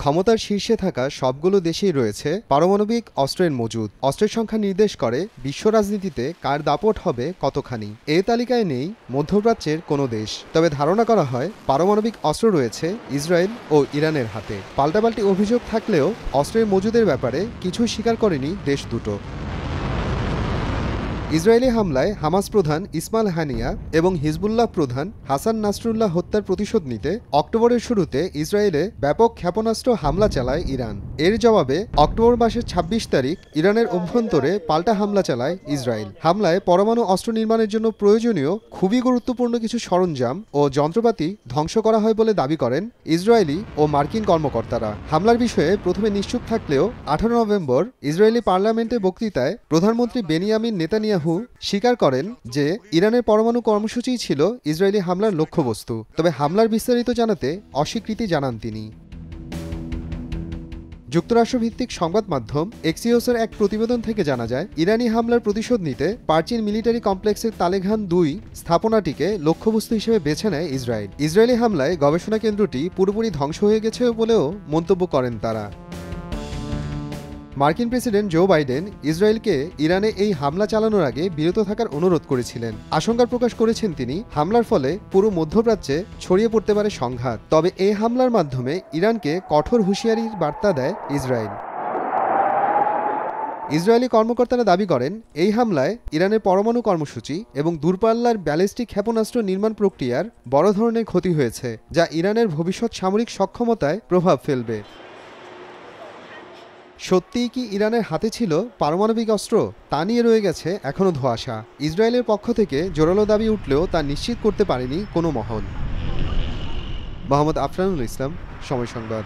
ক্ষমতার শীর্ষে থাকা সবগুলো দেশেই রয়েছে পারমাণবিক অস্ত্রের মজুদ। অস্ত্রের সংখ্যা নির্দেশ করে বিশ্ব রাজনীতিতে কার দাপট হবে কতখানি। এ তালিকায় নেই মধ্যপ্রাচ্যের কোনো দেশ, তবে ধারণা করা হয় পারমাণবিক অস্ত্র রয়েছে ইসরায়েল ও ইরানের হাতে। পাল্টাপাল্টি অভিযোগ থাকলেও অস্ত্রের মজুদের ব্যাপারে কিছু স্বীকার করেনি দেশ দুটো। ইসরায়েলি হামলায় হামাস প্রধান ইসমাইল হানিয়া এবং হিজবুল্লাহ প্রধান হাসান নাসরুল্লাহ হত্যার প্রতিশোধ নিতে অক্টোবরের শুরুতে ইসরায়েলে ব্যাপক ক্ষেপণাস্ত্র হামলা চালায় ইরান। এর জবাবে অক্টোবর মাসের ২৬ তারিখ ইরানের অভ্যন্তরে পাল্টা হামলা চালায় ইসরায়েল। হামলায় পরমাণু অস্ত্র নির্মাণের জন্য প্রয়োজনীয় খুবই গুরুত্বপূর্ণ কিছু সরঞ্জাম ও যন্ত্রপাতি ধ্বংস করা হয় বলে দাবি করেন ইসরায়েলি ও মার্কিন কর্মকর্তারা। হামলার বিষয়ে প্রথমে নিশ্চুপ থাকলেও ১৮ নভেম্বর ইসরায়েলি পার্লামেন্টে বক্তৃতায় প্রধানমন্ত্রী বেনিয়ামিন নেতানিয়াহু স্বীকার করেন যে ইরানের পরমাণু কর্মসূচিই ছিল ইসরায়েলি হামলার লক্ষ্যবস্তু, তবে হামলার বিস্তারিত জানাতে অস্বীকৃতি জানান তিনি। যুক্তরাষ্ট্রভিত্তিক সংবাদ মাধ্যম এক্সিওসের এক প্রতিবেদন থেকে জানা যায়, ইরানি হামলার প্রতিশোধ নিতে পার্চিন মিলিটারি কমপ্লেক্সের তালেঘান ২ স্থাপনাটিকে লক্ষ্যবস্তু হিসেবে বেছে নেয় ইসরায়েল। ইসরায়েলি হামলায় গবেষণা কেন্দ্রটি পুরোপুরি ধ্বংস হয়ে গেছে বলেও মন্তব্য করেন তারা। মার্কিন প্রেসিডেন্ট জো বাইডেন ইসরায়েলকে ইরানে এই হামলা চালানোর আগে বিরত থাকার অনুরোধ করেছিলেন। আশঙ্কা প্রকাশ করেছেন তিনি, হামলার ফলে পুরো মধ্যপ্রাচ্যে ছড়িয়ে পড়তে পারে সংঘাত। তবে এই হামলার মাধ্যমে ইরানকে কঠোর হুঁশিয়ারির বার্তা দেয় ইসরায়েল। ইসরায়েলি কর্মকর্তারা দাবি করেন, এই হামলায় ইরানের পরমাণু কর্মসূচি এবং দূরপাল্লার ব্যালিস্টিক ক্ষেপণাস্ত্র নির্মাণ প্রক্রিয়ার বড় ধরনের ক্ষতি হয়েছে, যা ইরানের ভবিষ্যৎ সামরিক সক্ষমতায় প্রভাব ফেলবে। সত্যিই কি ইরানের হাতে ছিল পারমাণবিক অস্ত্র? তা নিয়ে রয়ে গেছে এখনও ধোঁয়াশা। ইসরায়েলের পক্ষ থেকে জোরালো দাবি উঠলেও তা নিশ্চিত করতে পারেনি কোনো মহল। মোহাম্মদ আফরানুল ইসলাম, সময় সংবাদ।